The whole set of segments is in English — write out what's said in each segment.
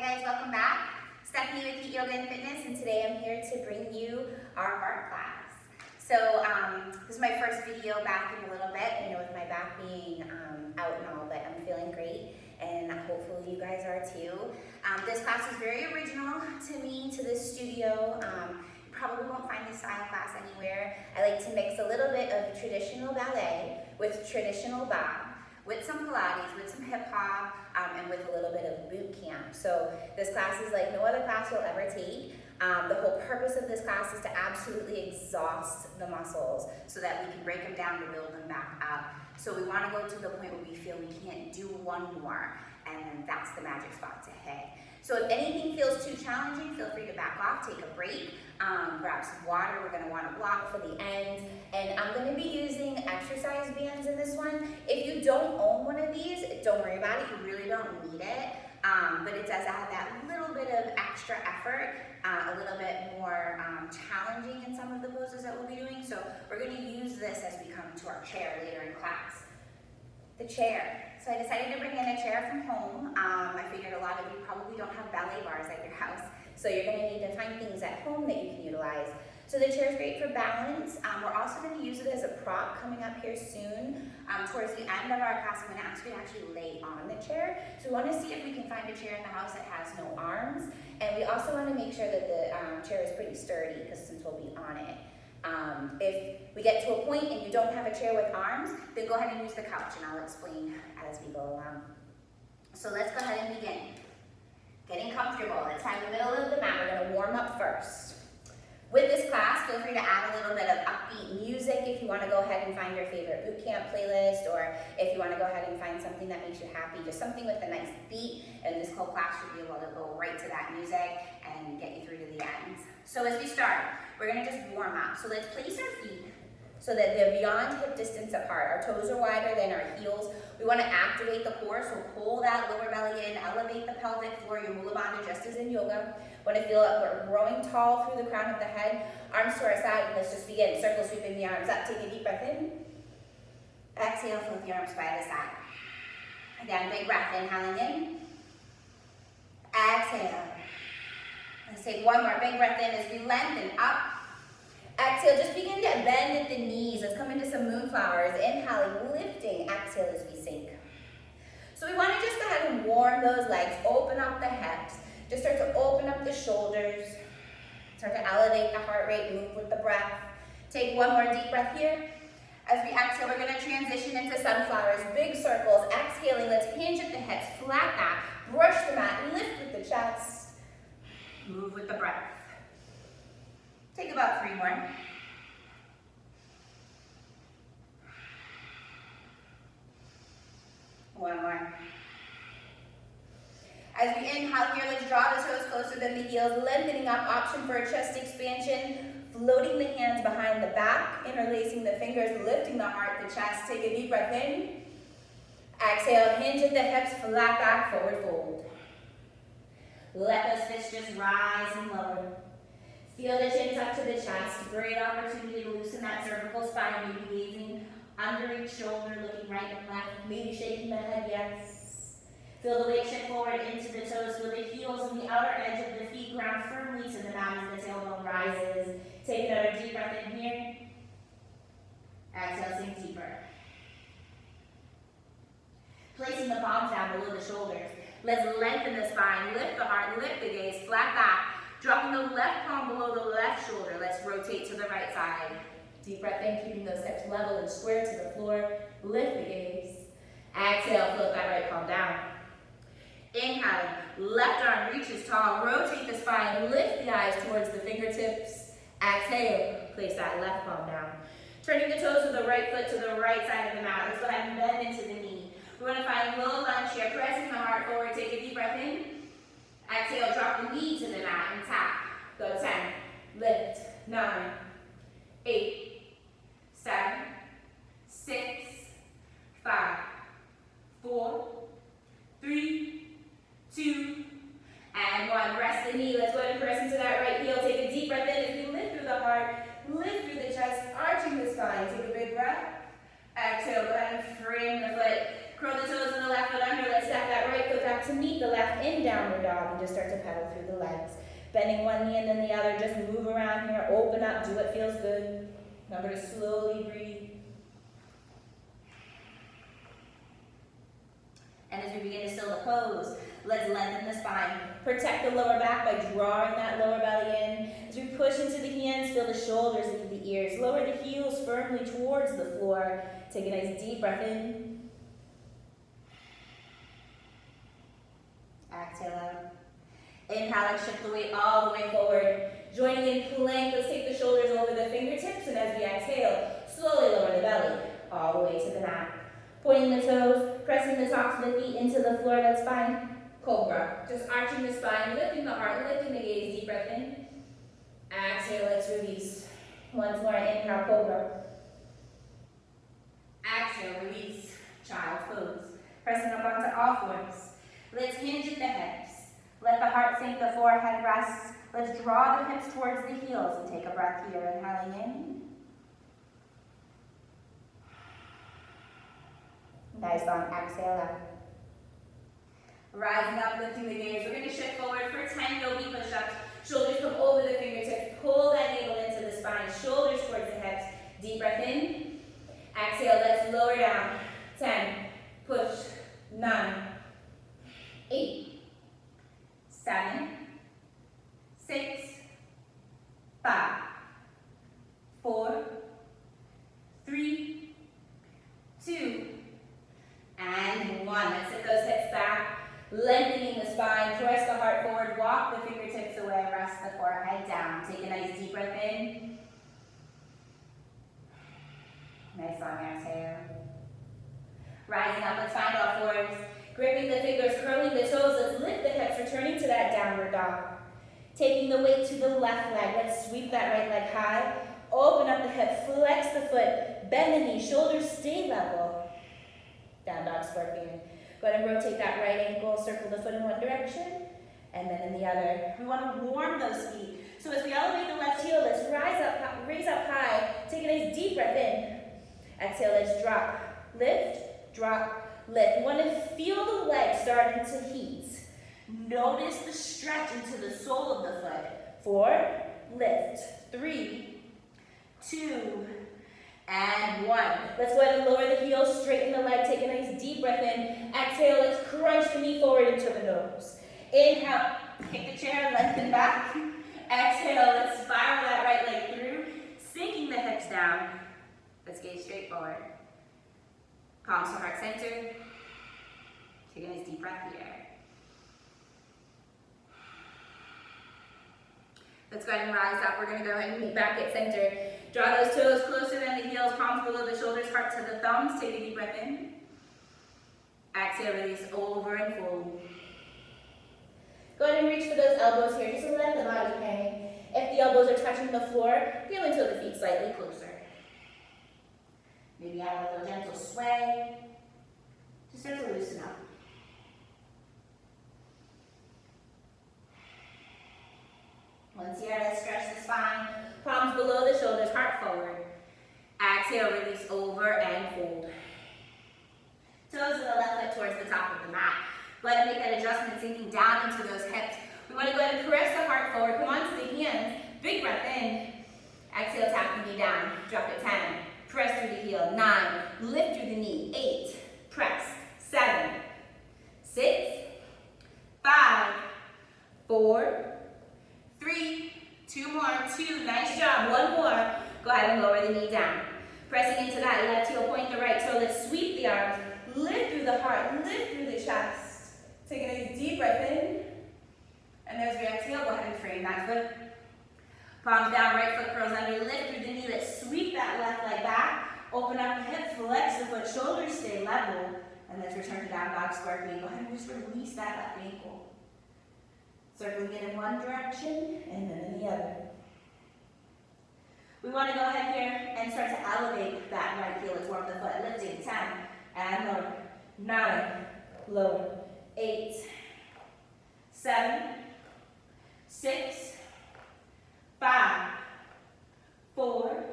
Hi guys, welcome back. Stephanie with Heat Yoga and Fitness, and today I'm here to bring you our Barre class. So this is my first video back in a little bit, with my back being out and all, but I'm feeling great, and hopefully you guys are too. This class is very original to me, to this studio. You probably won't find this style class anywhere. I like to mix a little bit of traditional ballet with traditional Barre, with some Pilates, with some hip hop, and with a little bit of boot camp. So this class is like no other class you'll ever take. The whole purpose of this class is to absolutely exhaust the muscles so that we can break them down to build them back up. So we want to go to the point where we feel we can't do one more, and then that's the magic spot to hit. So if anything feels too challenging, feel free to back off, take a break, grab some water. We're going to want to block for the end. And I'm going to be using exercise bands in this one. If you don't own one of these, don't worry about it. You really don't need it. But it does add that little bit of extra effort, a little bit more challenging in some of the poses that we'll be doing. So we're going to use this as we come to our chair later in class. The chair. So I decided to bring in a chair from home. I figured a lot of you probably don't have ballet bars at your house, so you're going to need to find things at home that you can utilize. So the chair is great for balance. We're also going to use it as a prop coming up here soon. Towards the end of our class, I'm going to ask you to actually lay on the chair. So we want to see if we can find a chair in the house that has no arms. And we also want to make sure that the chair is pretty sturdy, because since we'll be on it. If we get to a point and you don't have a chair with arms, then go ahead and use the couch, and I'll explain as we go along. So let's go ahead and begin. Getting comfortable. Let's find the middle of the mat. We're going to warm up first. With this class, feel free to add a little bit of upbeat music if you want to go ahead and find your favorite boot camp playlist, or if you want to go ahead and find something that makes you happy, just something with a nice beat, and this whole class should be able to go right to that music and get you through to the end. So as we start, we're going to just warm up. So let's place our feet so that they're beyond hip distance apart. Our toes are wider than our heels. We want to activate the core, so pull that lower belly in, elevate the pelvic floor, your Mula Bandha just as in yoga. Want to feel it, we're growing tall through the crown of the head, arms to our side, and let's just begin. Circle sweeping the arms up, take a deep breath in. Exhale, float the arms by the side. Again, big breath, inhaling in. Exhale. Let's take one more big breath in as we lengthen up. Exhale, just begin to bend at the knees. Let's come into some moonflowers. Inhaling, lifting. Exhale as we sink. So we want to just go ahead and warm those legs. Open up the hips. Just start to open up the shoulders. Start to elevate the heart rate. Move with the breath. Take one more deep breath here. As we exhale, we're going to transition into sunflowers. Big circles. Exhaling, let's hinge at the hips. Flat back. Brush the mat. Lift with the chest. Move with the breath. Take about 3 more. One more. As we inhale here, let's draw the toes closer than the heels, lengthening up, option for a chest expansion, floating the hands behind the back, interlacing the fingers, lifting the heart, the chest. Take a deep breath in. Exhale, hinge at the hips, flat back, forward fold. Let those fists just rise and lower. Feel the chin tuck to the chest. Great opportunity to loosen that cervical spine. Maybe gazing under each shoulder, looking right and left. Maybe shaking the head, yes. Feel the weight shift forward into the toes. Feel the heels and the outer edge of the feet ground firmly to the mat as the tailbone rises. Take another deep breath in here. Exhale, sink deeper. Placing the palms down below the shoulders. Let's lengthen the spine, lift the heart, lift the gaze, flat back. Dropping the left palm below the left shoulder. Let's rotate to the right side. Deep breath in, keeping those hips level and square to the floor. Lift the gaze. Exhale, float that right palm down. Inhaling, left arm reaches tall. Rotate the spine, lift the eyes towards the fingertips. Exhale, place that left palm down. Turning the toes of the right foot to the right side of the mat. Let's go ahead and bend into the knee. We want to find low lunge here, pressing the heart forward. Take a deep breath in. Exhale, drop the knee to the mat and tap. Go 10, lift, 9, 8, 7, 6, 5, 4, 3, 2, and 1. Rest the knee. Let's go ahead and press into that right heel. Take a deep breath in as we lift through the heart, lift through the chest, arching the spine. Take a big breath. Exhale, go ahead and frame the foot. Curl the toes of the left foot under. Let's step that right foot back to meet the left in downward dog and just start to pedal through the legs. Bending one knee and then the other, just move around here, open up, do what feels good. Remember to slowly breathe. And as we begin to still the pose, let's lengthen the spine. Protect the lower back by drawing that lower belly in. As we push into the hands, feel the shoulders leave the ears. Lower the heels firmly towards the floor. Take a nice deep breath in. Exhale out. Inhale, let's shift the weight all the way forward. Joining in plank, let's take the shoulders over the fingertips, and as we exhale, slowly lower the belly all the way to the mat. Pointing the toes, pressing the tops of the feet into the floor, that's fine. Cobra, just arching the spine, lifting the heart, lifting the gaze, deep breath in. Exhale, let's release. Once more, inhale, cobra. Exhale, release, child's pose. Pressing up onto all fours. Let's hinge at the hips. Let the heart sink, the forehead rests. Let's draw the hips towards the heels and take a breath here, inhaling in. Nice on, exhale out. Rising up, lifting the gaze. We're going to shift forward for 10 yogi push-ups. Shoulders come over the fingertips. Pull that navel into the spine. Shoulders towards the hips. Deep breath in. Exhale, let's lower down. 10, push, 9, 8, 7, 6, 5, 4, 3, 2, and 1. Let's sit those hips back, lengthening the spine, press the heart forward, walk the fingertips away, rest the forehead down. Take a nice deep breath in. Nice long exhale. Rising up, let's find all fours. Gripping the fingers, curling the toes, let's lift the hips, returning to that downward dog. Taking the weight to the left leg, let's sweep that right leg high. Open up the hip, flex the foot, bend the knee, shoulders stay level. Down dog scorpion. Go ahead and rotate that right ankle, circle the foot in one direction, and then in the other. We want to warm those feet. So as we elevate the left heel, let's raise up high. Take a nice deep breath in. Exhale, let's drop, lift, drop, lift. You want to feel the legs starting to heat. Notice the stretch into the sole of the foot. 4, lift, 3, 2, and 1. Let's go ahead and lower the heels, straighten the leg, take a nice deep breath in. Exhale, let's crunch the knee forward into the nose. Inhale, kick the chair, lengthen back. Exhale, let's spiral that right leg through, sinking the hips down. Let's gaze straight forward. Palms to heart center. Take a nice deep breath here. Let's go ahead and rise up. We're going to go ahead and meet back at center. Draw those toes closer than the heels, palms below the shoulders, heart to the thumbs. Take a deep breath in. Exhale, release over and fold. Go ahead and reach for those elbows here, just to let the body hang. If the elbows are touching the floor, feel until the feet slightly closer. Maybe add a little gentle sway. Just start to loosen up. Once here, let's stretch the spine. Palms below the shoulders, heart forward. Exhale, release over and fold. Toes of the left foot towards the top of the mat. Go ahead and make that adjustment, sinking down into those hips. We want to go ahead and press the heart forward. Come onto the hands. Big breath in. Exhale, tap the knee down. Drop it 10. Press through the heel. 9. Lift through the knee. 8. Press. 7. 6. 5. 4. 3. 2 more. 2. Nice job. 1 more. Go ahead and lower the knee down. Pressing into that left heel, point the right toe. Let's sweep the arms. Lift through the heart. Lift through the chest. Take a nice deep breath in. And as we exhale, go ahead and frame that foot. Palms down, right foot curls under. Lift through the knee. Let's sweep that left leg back. Open up the hip, flex the foot. Shoulders stay level. And let's return to down dog scorpion. Go ahead and just release that left ankle. Circling it in one direction and then in the other. We want to go ahead here and start to elevate that right heel. Let's warm the foot. Lifting. 10 and lower. 9. Lower. 8. 7. 6. 5. 4.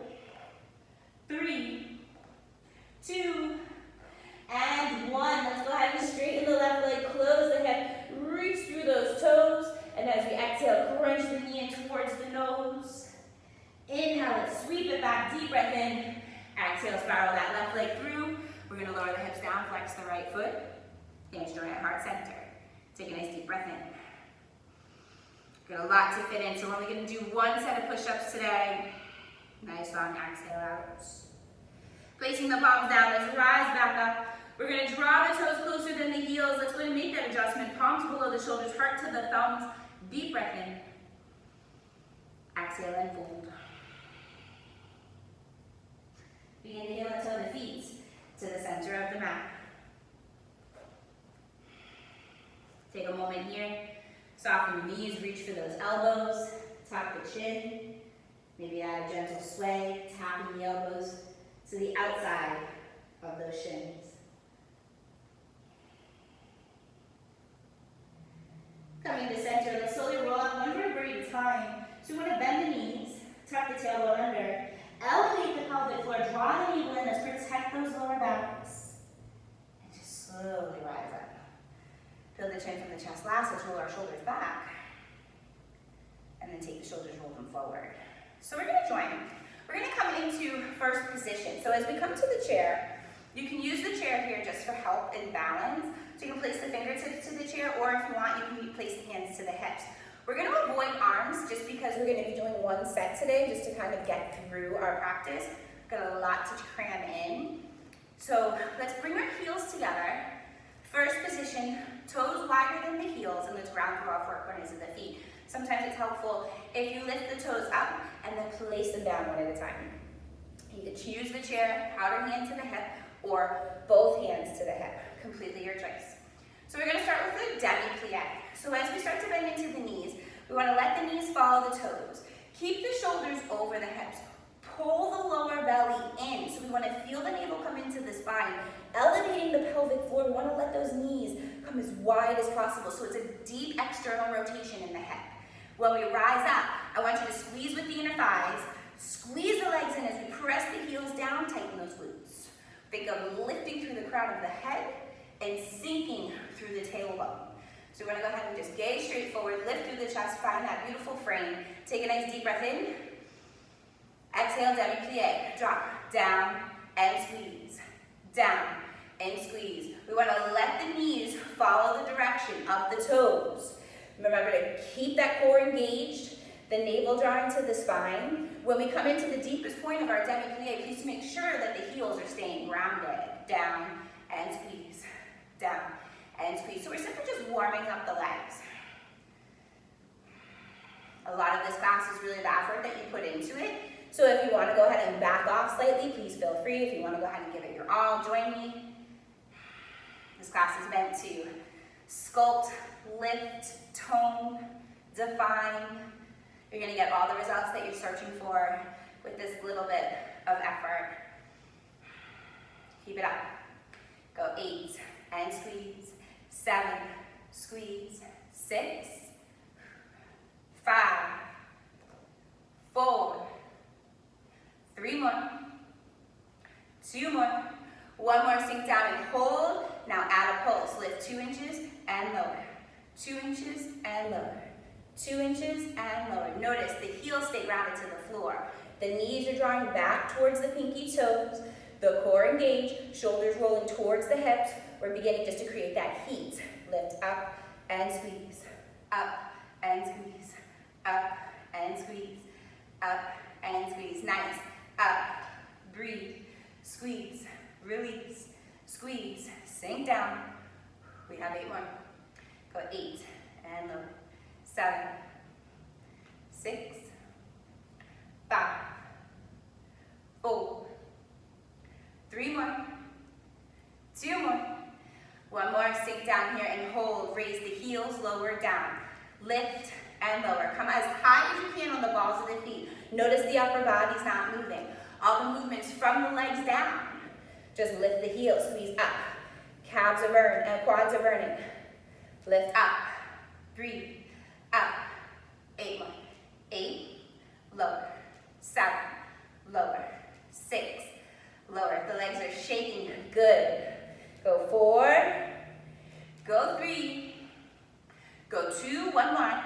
3. 2. And 1. Let's go ahead and straighten the left leg. Close the hip. Reach breath in. Exhale, spiral that left leg through. We're gonna lower the hips down, flex the right foot. Hands join at heart center. Take a nice deep breath in. Got a lot to fit in, so we're only gonna do one set of push-ups today. Nice long exhale out. Placing the palms down, let's rise back up. We're gonna draw the toes closer than the heels. Let's go ahead and make that adjustment. Palms below the shoulders, heart to the thumbs. Deep breath in. Exhale and fold. Begin to heel and toe the feet to the center of the mat. Take a moment here. Soften the knees, reach for those elbows. Tuck the chin. Maybe add a gentle sway, tapping the elbows to the outside of those shins. Coming to center, let's slowly roll up one vertebrae at a time. So we want to bend the knees, tuck the tailbone under, elevate the pelvic floor, draw the navel in, let's protect those lower backs. And just slowly rise up. Feel the chin from the chest last, let's roll our shoulders back. And then take the shoulders, roll them forward. So we're gonna join. We're gonna come into first position. So as we come to the chair, you can use the chair here just for help and balance. So you can place the fingertips to the chair, or if you want, you can place the hands to the hips. We're gonna avoid arms just because we're gonna be doing one set today just to kind of get through our practice. Got a lot to cram in. So let's bring our heels together. First position, toes wider than the heels, and let's ground through all four corners of the feet. Sometimes it's helpful if you lift the toes up and then place them down one at a time. You could choose the chair, outer hand to the hip, or both hands to the hip. Completely your choice. So we're gonna start with a demi-plie. So as we start to bend into the knees, we wanna let the knees follow the toes. Keep the shoulders over the hips. Pull the lower belly in. So we wanna feel the navel come into the spine. Elevating the pelvic floor, we wanna let those knees come as wide as possible. So it's a deep external rotation in the hip. When we rise up, I want you to squeeze with the inner thighs, squeeze the legs in as we press the heels down, tighten those glutes. Think of lifting through the crown of the head and sinking through the tailbone. So we're gonna go ahead and just gaze straight forward, lift through the chest, find that beautiful frame. Take a nice deep breath in. Exhale, demi-plie. Drop, down, and squeeze. Down, and squeeze. We wanna let the knees follow the direction of the toes. Remember to keep that core engaged, the navel drawing to the spine. When we come into the deepest point of our demi-plie, please make sure that the heels are staying grounded. Down and squeeze, down and squeeze. So we're simply just warming up the legs. A lot of this class is really the effort that you put into it. So if you want to go ahead and back off slightly, please feel free. If you want to go ahead and give it your all, join me. This class is meant to sculpt, lift, tone, define. You're going to get all the results that you're searching for with this little bit of effort. Keep it up. Go 8 and squeeze. 7, squeeze. 6, 5, 4, 3 more, 2 more, 1 more, sink down and hold. Now add a pulse, lift 2 inches and lower, 2 inches and lower, 2 inches and lower. Notice the heels stay grounded to the floor. The knees are drawing back towards the pinky toes, the core engaged, shoulders rolling towards the hips. We're beginning just to create that heat. Lift up and squeeze, up and squeeze, up and squeeze, up and squeeze. Nice. Up, breathe, squeeze, release, squeeze, sink down. We have 8 more. Go 8 and lower. 7, 6, 5, 4, 3 more, 2 more. 1 more, sink down here and hold. Raise the heels, lower down. Lift and lower. Come as high as you can on the balls of the feet. Notice the upper body's not moving. All the movements from the legs down. Just lift the heels, squeeze up. Calves are burning, quads are burning. Lift up, breathe, up. 8 more. 8, lower. 7, lower. 6, lower. If the legs are shaking, good. Go 4, go 3, go 2, 1 more,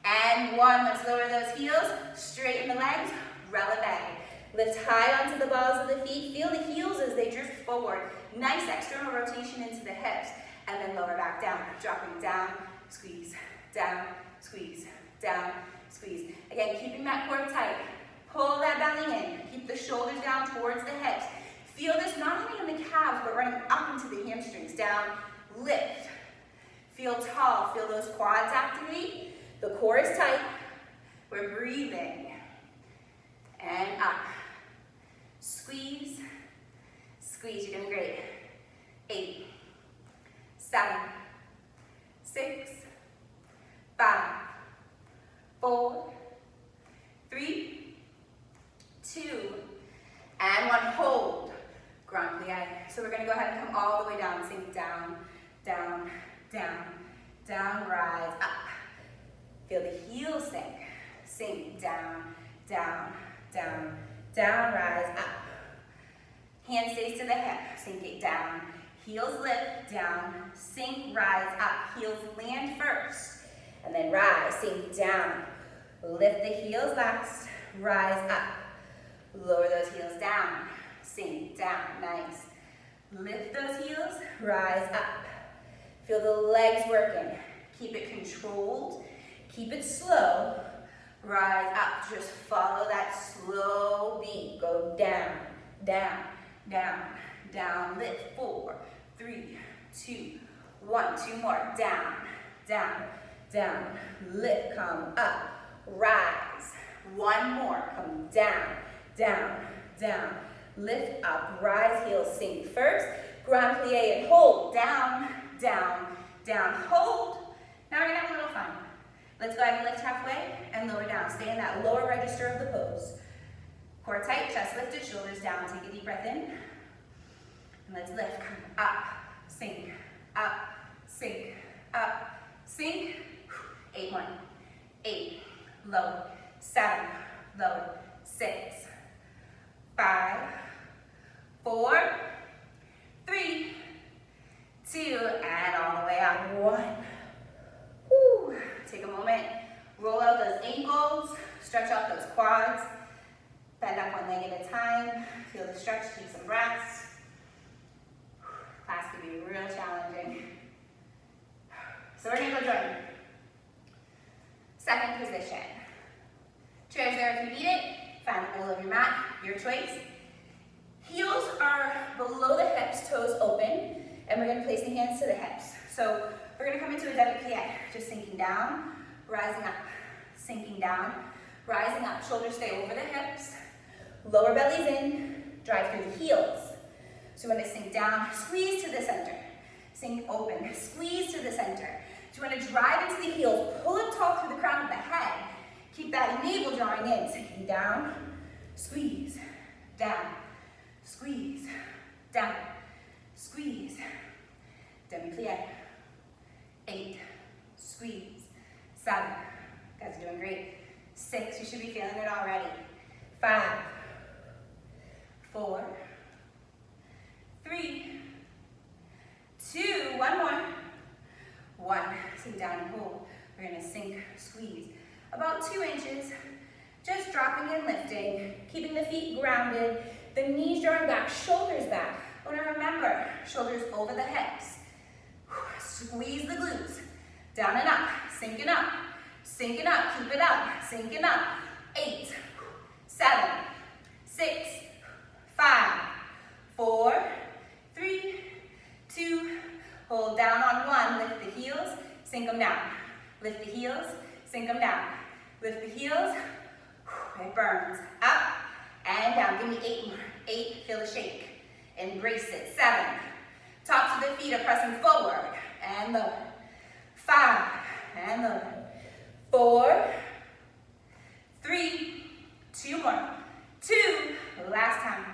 and 1. Let's lower those heels, straighten the legs, releve. Lift high onto the balls of the feet. Feel the heels as they drift forward. Nice external rotation into the hips. And then lower back down. Dropping down, squeeze, down, squeeze, down, squeeze. Again, keeping that core tight. Pull that belly in. Keep the shoulders down towards the hips. Feel this not only in the calves, but running up into the hamstrings. Down, lift. Feel tall. Feel those quads activate. The core is tight. We're breathing. And up. Squeeze. Squeeze. You're doing great. 8, 7, 6, 5, 4, 3, 2, and 1. Hold. Grand plie. So we're going to go ahead and come all the way down. Sink down, down, down, down, rise, up. Feel the heels sink. Sink down, down, down, down, rise, up. Hand stays to the hip. Sink it down. Heels lift, down, sink, rise, up. Heels land first. And then rise, sink down. Lift the heels last. Rise up. Lower those heels down. Sink down. Nice. Lift those heels. Rise up. Feel the legs working. Keep it controlled. Keep it slow. Rise up. Just follow that slow beat. Go down, down, down, down. Lift. 4, 3, 2, 1. 2 more. Down, down, down. Lift. Come up. Rise. 1 more. Come down, down, down. Lift up. Rise. Heels sink first. Grand plie and hold. Down, down, down. Hold. Now we're going to have a little fun. Let's go ahead and lift halfway and lower down. Stay in that lower register of the pose. Core tight, chest lifted, shoulders down. Take a deep breath in. And let's lift. Come up, sink, up, sink, up, sink. 8 more. 8, low, 7, low, 6, 5, 4, 3, 2, and all the way up. 1. Woo. Take a moment, roll out those ankles, stretch out those quads, bend up 1 leg at a time, feel the stretch, take some breaths. Class can be real challenging. So we're gonna go join. Second position. Chairs there if you need it, find the middle of your mat, your choice. Heels are below the hips, toes open, and we're gonna place the hands to the hips. So we're going to come into a double plie, just sinking down, rising up, sinking down, rising up. Shoulders stay over the hips, lower belly's in, drive through the heels. So when I sink down, squeeze to the center, sink open, squeeze to the center. So you want to drive into the heels, pull it tall through the crown of the head. Keep that navel drawing in, sinking down, squeeze, down, squeeze, down, squeeze, demi plie. 8, squeeze, 7, guys are doing great. 6, you should be feeling it already. 5, 4, 3, 2, 1 more. 1, sink down and hold. We're gonna sink, squeeze. About 2 inches, just dropping and lifting, keeping the feet grounded, the knees drawing back, shoulders back. I wanna remember, shoulders over the hips. Squeeze the glutes, down and up, sinking up, keep it up, sinking up. 8, 7, 6, 5, 4, 3, 2, hold down on 1, lift the heels, sink them down. Lift the heels, sink them down. Lift the heels, it burns. Up and down, give me 8 more. 8, feel the shake, embrace it. 7, tops of the feet are pressing forward. And lower. 5, and lower. 4, 3, 2 more. 2, last time.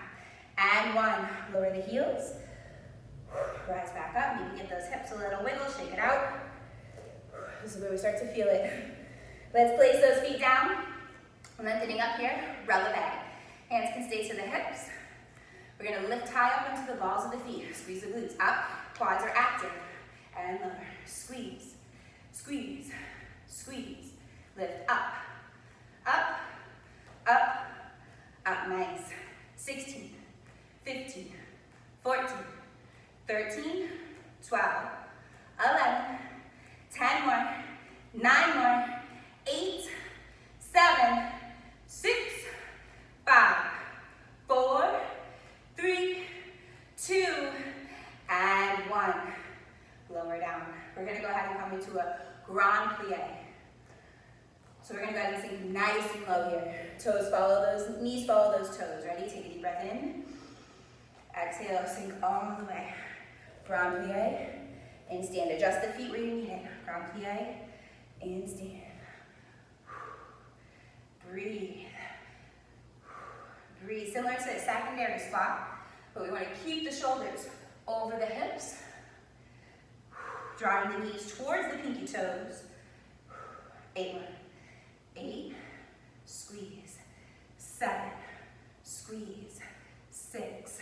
And 1, lower the heels. Rise back up, maybe give those hips a little wiggle, shake it out. This is where we start to feel it. Let's place those feet down. Lengthening up here, releve. Hands can stay to the hips. We're gonna lift high up into the balls of the feet. Squeeze the glutes up, quads are active. And lower, squeeze, squeeze, squeeze. Lift up, up, up, Up, nice. 16, 15, 14, 13, 12, 11, 10 more, 9 more, 8, 7, 6, 5, 4, 3, 2, and 1. Lower down. We're going to go ahead and come into a grand plie. So we're going to go ahead and sink nice and low here. Toes follow those, knees follow those toes. Ready? Take a deep breath in. Exhale, sink all the way. Grand plie and stand. Adjust the feet where you need it. Grand plie and stand. Breathe. Breathe. Similar to the secondary squat, but we want to keep the shoulders over the hips. Drawing the knees towards the pinky toes. 8 more. 8, squeeze. 7, squeeze. 6,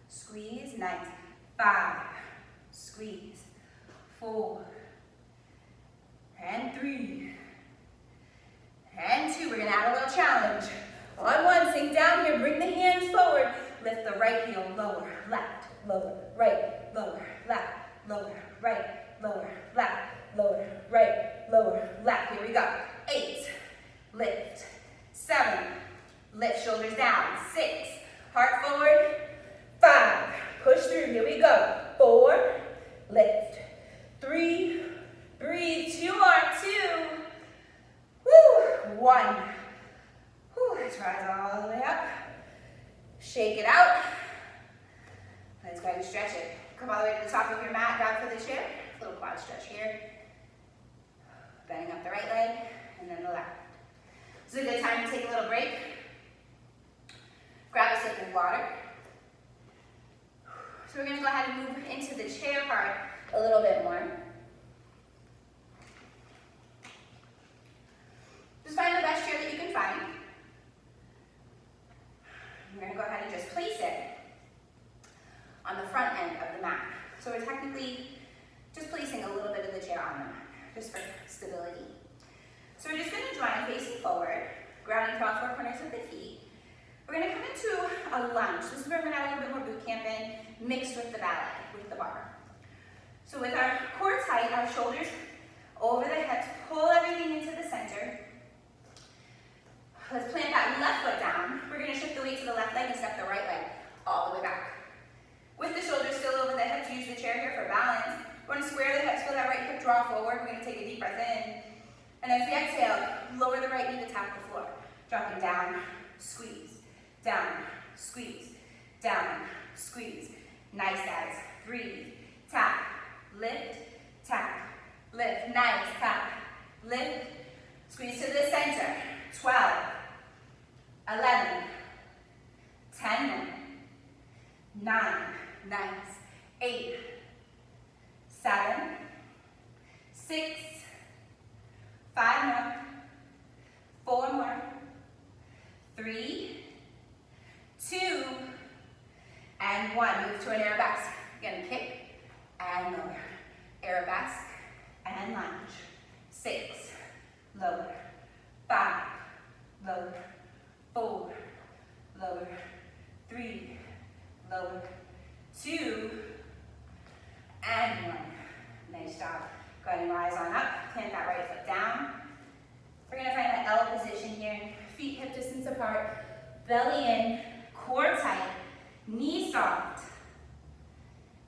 squeeze. Nice. 5, squeeze. 4, and 3, and 2. We're going to add a little challenge. On 1, sink down here, bring the hands forward. Lift the right heel, lower, left, lower, right, lower, left, lower, right, lower, left, lower, right, lower, left. Here we go. 8, lift. 7, lift shoulders down. 6, heart forward. 5, push through. Here we go. 4, lift. 3, breathe. 2 more. 2. Woo. 1. Whew, let's rise all the way up. Shake it out. Let's go ahead and stretch it. Come all the way to the top of your mat, down for the chair. A little quad stretch here. Bending up the right leg, and then the left. This is a good time to take a little break. Grab a sip of water. So we're going to go ahead and move into the chair part a little bit more. Just find the best chair that you can find. We're going to go ahead and just place it on the front end of the mat. So we're technically just placing a little bit of the chair on the mat, just for stability. So we're just going to join facing forward, grounding through all 4 corners of the feet. We're going to come into a lunge. This is where we're going to add a little bit more boot camp in, mixed with the ballet, with the bar. So with our core tight, our shoulders over the hips, pull everything into the center. Let's plant that left foot down. We're going to shift the weight to the left leg and step the right leg all the way back. With the shoulders still over the hips, use the chair here for balance. We're going to square the hips, feel that right hip draw forward. We're going to take a deep breath in. And as we exhale, lower the right knee to tap the floor. Dropping down, squeeze, down, squeeze, down, squeeze. Nice, guys. Breathe, tap, lift, tap, lift. Nice, tap, lift, squeeze to the center. 12, 11, 10 more, 9, nice, 8, 7, 6, 5 more, 4 more, 3, 2, and 1. Move to an arabesque. Again, kick and lower. Arabesque and lunge. 6, lower. 5, lower. 4, lower. 3, lower. 2, and 1. Nice job. Go ahead and rise on up. Plant that right foot down. We're going to find that L position here. Feet hip distance apart. Belly in. Core tight. Knees soft.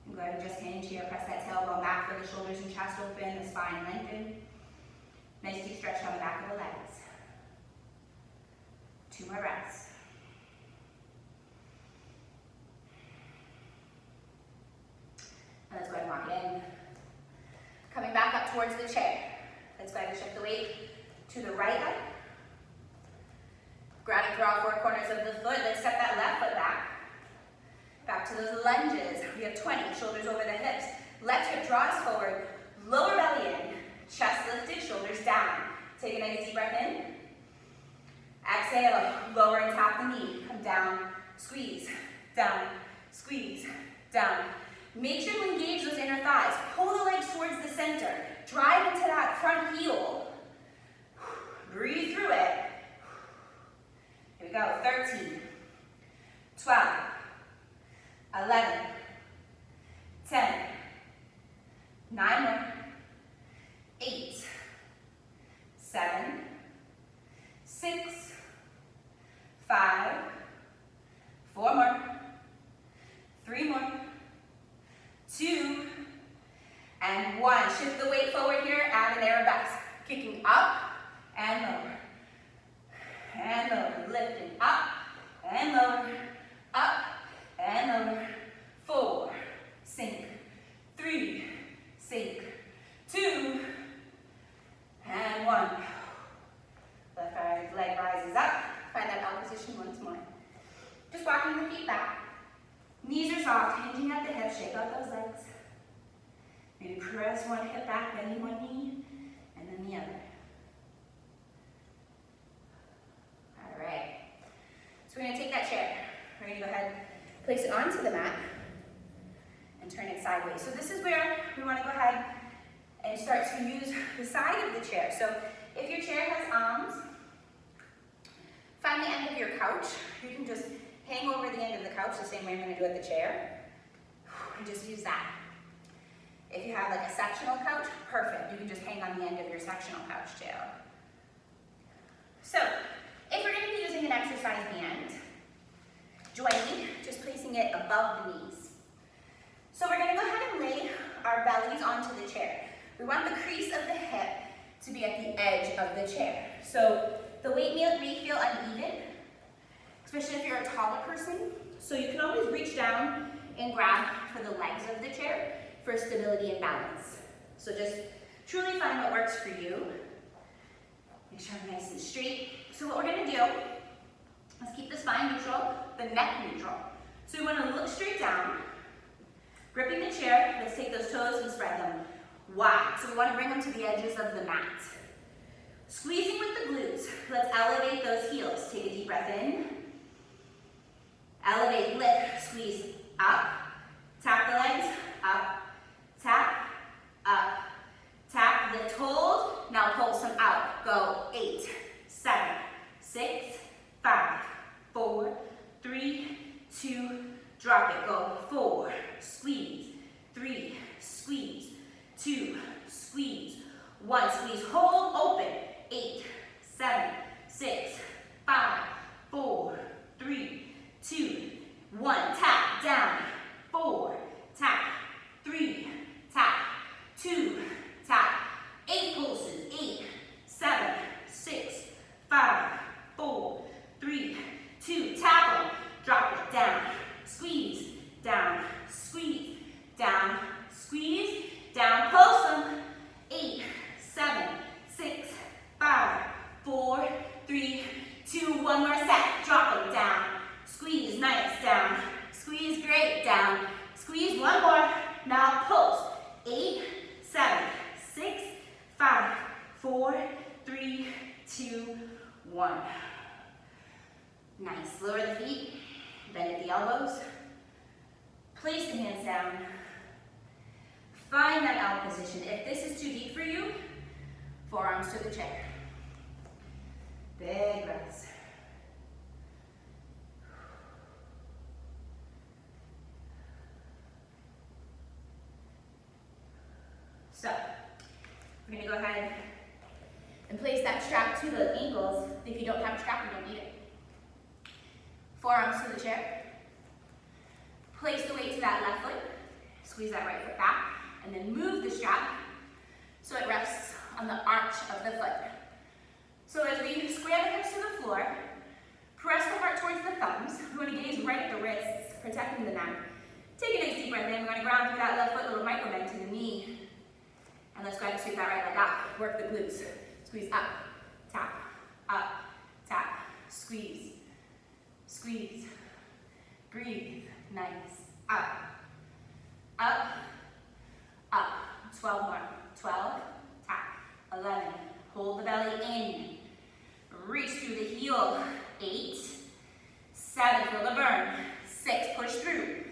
And go ahead and just hand here. Press that tailbone back for the shoulders and chest open. The spine lengthen. Nice deep stretch on the back of the legs. 2 more breaths. And let's go ahead and walk it in. Coming back up towards the chair. Let's go ahead and shift the weight to the right leg. Grounding through all 4 corners of the foot. Let's step that left foot back. Back to those lunges. We have 20, shoulders over the hips. Left hip draws forward. Lower belly in. Chest lifted, shoulders down. Take a nice deep breath in. Exhale, lower and tap the knee. Come down, squeeze, down, squeeze, down. Make sure to engage those inner thighs. Pull the legs towards the center. Drive into that front heel. Breathe through it. Here we go, 13, 9 more. 8, 7, 6, 5, 4 more. 3 more. 2, and 1. Shift the weight forward here, add an arabesque. Kicking up and lower. And lower. Lifting up and lower. Up and lower. 4, sink. 3, sink. 2, and 1. Left leg rises up. Find that L position once more. Just walking the feet back. Knees are soft, hinging at the hips. Shake out those legs. Maybe press one hip back, bending one knee, and then the other. All right. So we're going to take that chair. We're going to go ahead, place it onto the mat, and turn it sideways. So this is where we want to go ahead and start to use the side of the chair. So if your chair has arms, find the end of your couch. You can just hang over the end of the couch the same way I'm going to do at the chair, and just use that. If you have like a sectional couch, perfect. You can just hang on the end of your sectional couch too. So, if we're going to be using an exercise band, join me, just placing it above the knees. So we're going to go ahead and lay our bellies onto the chair. We want the crease of the hip to be at the edge of the chair. So the weight may feel uneven, especially if you're a taller person. So you can always reach down and grab for the legs of the chair for stability and balance. So just truly find what works for you. Make sure I'm nice and straight. So what we're going to do, let's keep the spine neutral, the neck neutral. So we want to look straight down, gripping the chair. Let's take those toes and spread them wide. So we want to bring them to the edges of the mat. Squeezing with the glutes. Let's elevate those heels. Take a deep breath in. Elevate, lift, squeeze, up. Tap the legs, up. Tap, up. Tap, lift, hold. Now pulse them out. Go 8, 7, 6, 5, 4, 3, 2, drop it. Go 4, squeeze, 3, squeeze, 2, squeeze, 1, squeeze, hold, open. 8, 7, 6, 5, 4, 3, 2, 1. Tap, down. 4, tap. 3, tap. 2, tap. 8 pulses. 8, 7, 6, 5, 4, 3, 2. Tap them. Drop it down. Squeeze, down, squeeze, down, squeeze, down. Pulse them. 8, 7, 6, 5, 4, 3, 2. One more set. Drop it down. Squeeze, nice, down. Squeeze, great, down. Squeeze, one more. Now pulse. 8, 7, 6, 5, 4, 3, 2, 1. Nice. Lower the feet. Bend at the elbows. Place the hands down. Find that L position. If this is too deep for you, forearms to the chair. Big breaths. So, we're going to go ahead and place that strap to the ankles. If you don't have a strap, you don't need it. Forearms to the chair. Place the weight to that left foot. Squeeze that right foot back. And then move the strap so it rests on the arch of the foot. So as we square the hips to the floor, press the heart towards the thumbs. We want to gaze right at the wrists, protecting the neck. Take a nice deep breath in. We're going to ground through that left foot, a little micro bend to the knee. And let's go ahead and sweep that right leg up. Work the glutes. Squeeze up, tap, squeeze, squeeze, breathe, nice, up, 12 more, 12, tap, 11, hold the belly in, reach through the heel, 8, 7, feel the burn, 6, push through,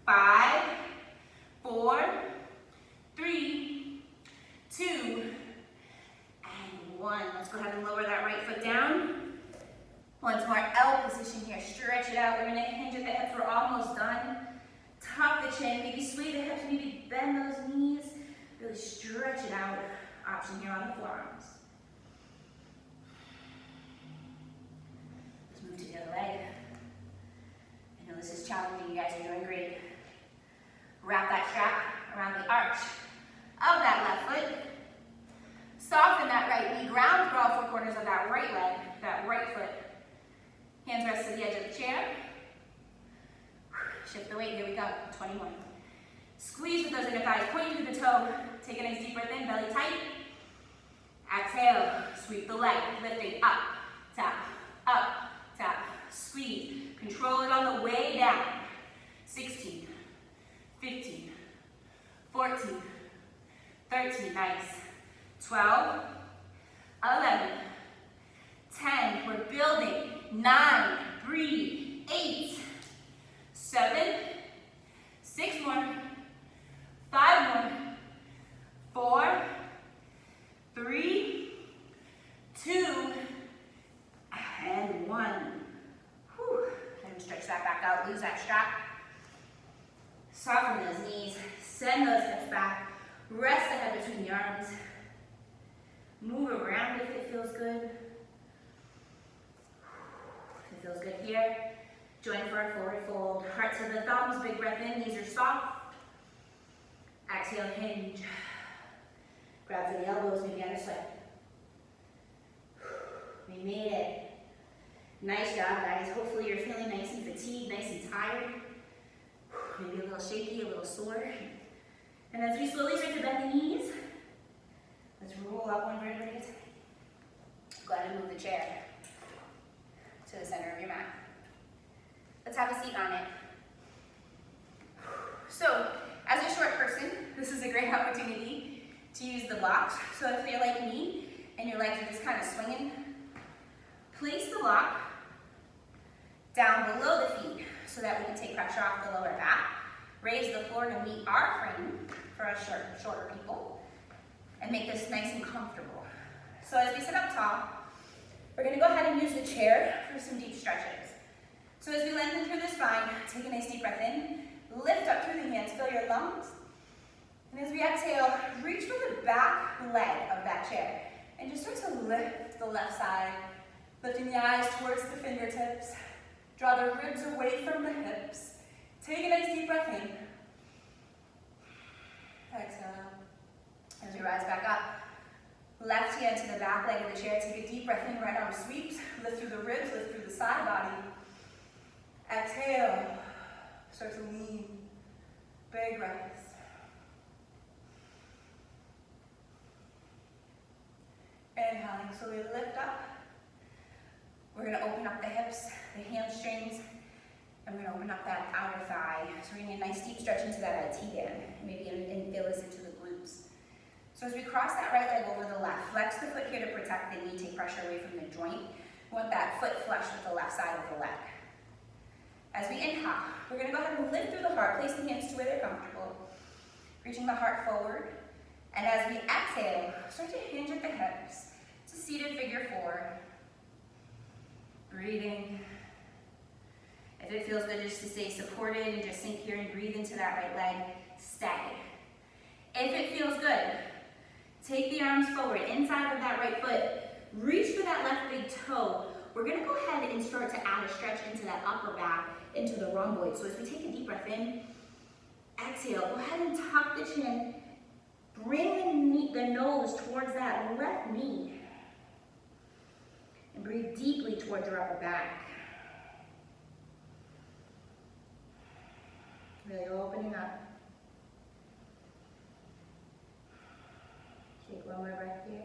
5, 4, 3, 2, and 1. Let's go ahead and lower that right foot down. Once more, L position here. Stretch it out. We're going to hinge at the hips. We're almost done. Tuck the chin. Maybe sway the hips. Maybe bend those knees. Really Caution here on the forearms. Let's move to the other leg. I know this is challenging, you guys are doing great. Wrap that strap around the arch of that left foot. Soften that right knee, ground through all four corners of that right leg, that right foot. Hands rest to the edge of the chair. Shift the weight, here we go, 21. Squeeze with those inner thighs, point through the toe. Take a nice deep breath in, belly tight. Exhale, sweep the leg, lifting up, tap, squeeze. Control it on the way down. 16, 15, 14, 13, nice. 12, 11, 10, we're building. 9, breathe. 8, 7, 6 more, 5 more, 4, 3, 2, and 1. Whew. And stretch that back out, lose that strap. Soften those knees, send those hips back, rest the head between the arms. Move around if it feels good. If it feels good here, join for a forward fold. Heart to the thumbs, big breath in, knees are soft. Exhale, hinge. Grab to the elbows, maybe other side. We made it. Nice job, guys. Hopefully you're feeling nice and fatigued, nice and tired. Maybe a little shaky, a little sore. And as we slowly start to bend the knees, let's roll up one vertebrae at a time. Go ahead and move the chair to the center of your mat. Let's have a seat on it. So, as a short person, this is a great opportunity to use the blocks. So if you're like me and your legs are just kind of swinging, place the block down below the feet so that we can take pressure off the lower back. Raise the floor to meet our frame for us shorter people and make this nice and comfortable. So as we sit up tall, we're going to go ahead and use the chair for some deep stretches. So as we lengthen through the spine, take a nice deep breath in, lift up through the hands, fill your lungs. And as we exhale, reach for the back leg of that chair and just start to lift the left side, lifting the eyes towards the fingertips. Draw the ribs away from the hips. Take a nice deep breath in. Exhale. As we rise back up, left hand to the back leg of the chair. Take a deep breath in, right arm sweeps. Lift through the ribs, lift through the side body. Exhale. Start to lean. Big breaths. Inhaling, so we lift up. We're going to open up the hips, the hamstrings, and we're going to open up that outer thigh. So we're going to get a nice deep stretch into that IT band, maybe infill us into the glutes. So as we cross that right leg over the left, flex the foot here to protect the knee, take pressure away from the joint. We want that foot flush with the left side of the leg. As we inhale, we're going to go ahead and lift through the heart, place the hands to where they're comfortable, reaching the heart forward. And as we exhale, start to hinge at the hips. It's a seated figure 4. Breathing. If it feels good just to stay supported and just sink here and breathe into that right leg, stay. If it feels good, take the arms forward, inside of that right foot, reach for that left big toe. We're gonna go ahead and start to add a stretch into that upper back, into the rhomboid. So as we take a deep breath in, exhale, go ahead and tuck the chin, bring the nose towards that left knee. And breathe deeply towards your upper back. Really opening up. Take one more breath here.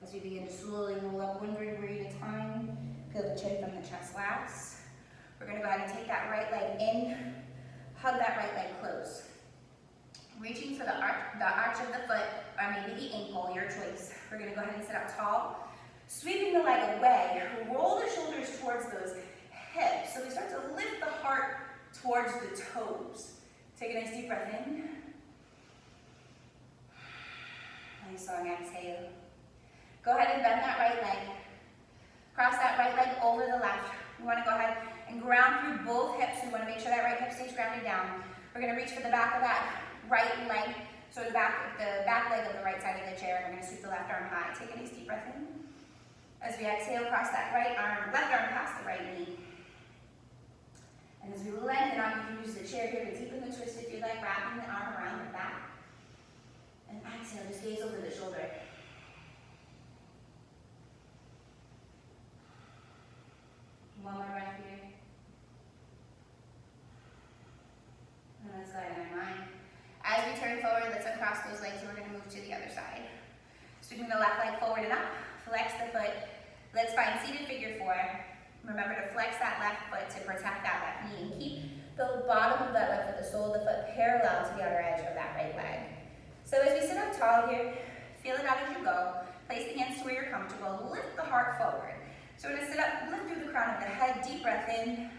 As we begin to slowly roll up one vertebrae at a time, peel the chin from the chest last. We're going to go ahead and take that right leg in, hug that right leg close. Reaching for the arch of the foot, or maybe the ankle, your choice. We're going to go ahead and sit up tall. Sweeping the leg away, roll the shoulders towards those hips. So we start to lift the heart towards the toes. Take a nice deep breath in. Nice long exhale. Go ahead and bend that right leg. Cross that right leg over the left. We want to go ahead and ground through both hips. We want to make sure that right hip stays grounded down. We're gonna reach for the back of that right leg, so the back leg of the right side of the chair, and we're gonna sweep the left arm high. Take a nice deep breath in. As we exhale, cross that left arm past the right knee. And as we lengthen up, you can use the chair here to deepen the twist if you like, wrapping the arm around the back. And exhale, just gaze over the shoulder. One more breath here. And let's go ahead and unwind. As we turn forward, let's uncross those legs and we're going to move to the other side. Sweeping the left leg forward and up, flex the foot. Let's find seated figure 4. Remember to flex that left foot to protect that left knee and keep the bottom of that left foot, the sole of the foot, parallel to the outer edge of that right leg. So as we sit up tall here, feel it out as you go. Place the hands to where you're comfortable. Lift the heart forward. So we're going to sit up, lift through the crown of the head, deep breath in.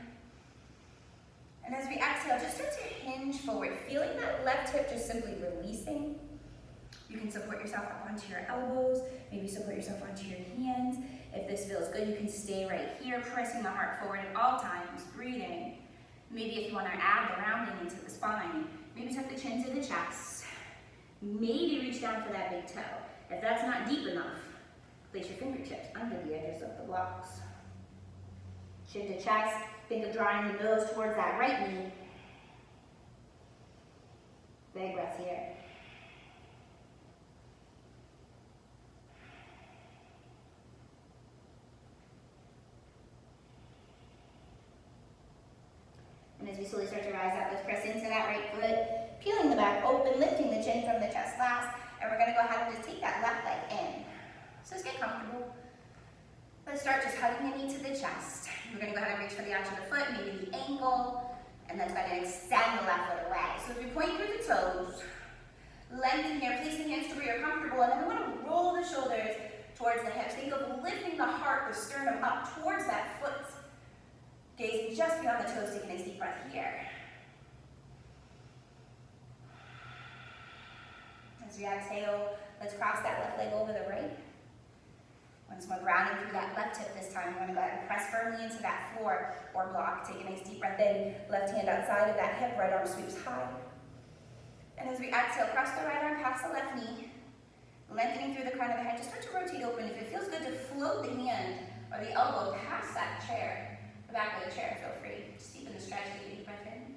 And as we exhale, just start to hinge forward, feeling that left hip just simply releasing. You can support yourself up onto your elbows, maybe support yourself onto your hands. If this feels good, you can stay right here, pressing the heart forward at all times, breathing. Maybe if you want to add the rounding into the spine, maybe tuck the chin to the chest. Maybe reach down for that big toe. If that's not deep enough, place your fingertips under the edges of the blocks. Chin to chest, think of drawing the nose towards that right knee. Big breath here. And as we slowly start to rise up, let's press into that right foot, peeling the back open, lifting the chin from the chest last, and we're gonna go ahead and just take that left leg in. So just get comfortable. Let's start just hugging the knee to the chest. We're gonna go ahead and reach for the arch of the foot, maybe the ankle, and let's go ahead and extend the left foot away. So as we point through the toes, lengthen here, place the hands to where you're comfortable, and then we wanna roll the shoulders towards the hips. Think of lifting the heart, the sternum up towards that foot. Gazing just beyond the toes, take a nice deep breath here. As we exhale, let's cross that left leg over the right. Once more, grounding through that left hip this time. We're going to go ahead and press firmly into that floor or block. Take a nice deep breath in. Left hand outside of that hip, right arm sweeps high. And as we exhale, cross the right arm past the left knee. Lengthening through the crown of the head, just start to rotate open. If it feels good to float the hand or the elbow past that chair, the back of the chair, feel free. Just deepen the stretch, take a deep breath in.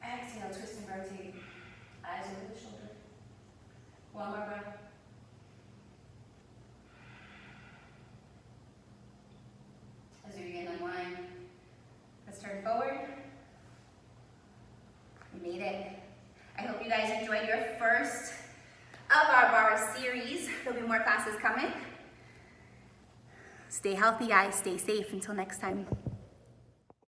Exhale, twist and rotate. Eyes over the shoulder. One more breath. As we begin to unwind, let's turn forward. We made it. I hope you guys enjoyed your first of our Barre series. There'll be more classes coming. Stay healthy, guys. Stay safe. Until next time.